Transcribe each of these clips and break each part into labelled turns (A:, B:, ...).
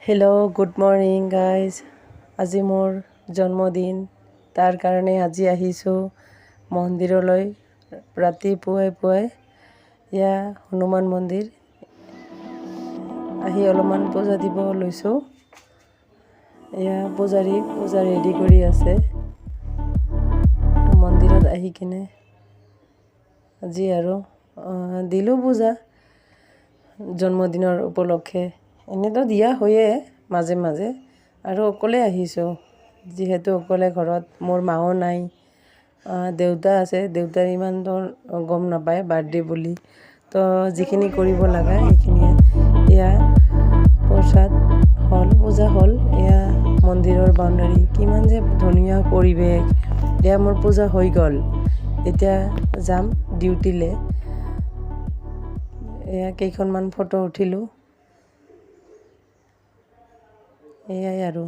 A: Hello' good morning guys. আজি মোৰ জন্মদিন, তাৰ কাৰণে আজি আহিছোঁ মন্দিৰলৈ। ৰাতিপুৱাই এয়া হনুমান মন্দিৰ আহি অলপমান পূজা দিব লৈছোঁ। এয়া পূজা ৰেডি কৰি আছে। মন্দিৰত আহি কিনে আজি আৰু দিলোঁ পূজা জন্মদিনৰ উপলক্ষে। এনেতো দিয়া হয়ে মাজে মাজে, আৰু অকলে আহিছোঁ যিহেতু অকলে ঘৰত। মোৰ মাও নাই, দেউতা আছে। দেউতাৰ ইমান গম নাপায় বাৰ্থডে বুলি, তো যিখিনি কৰিব লগা সেইখিনিয়ে। এয়া প্ৰসাদ হ'ল, পূজা হ'ল। এয়া মন্দিৰৰ বাউণ্ডাৰী, কিমান যে ধুনীয়া পৰিৱেশ। এয়া মোৰ পূজা হৈ গ'ল, এতিয়া যাম ডিউটিলৈ। এয়া কেইখনমান ফটো উঠিলোঁ। এয়াই আৰু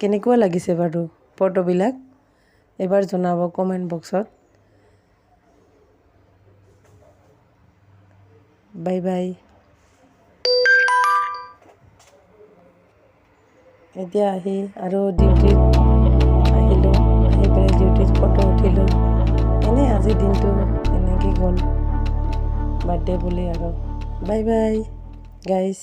A: কেনেকুৱা লাগিছে বাৰু ফটোবিলাক এবাৰ জনাব কমেণ্ট বক্সত। Bye bye. এতিয়া আহি আৰু ডিউটিত আহিলোঁ, আহি পেলাই ডিউটিত ফটো উঠিলোঁ। এনেই আজিৰ দিনটো এনেকৈ গ'ল বাৰ্থডে বুলি আৰু। Bye bye guys.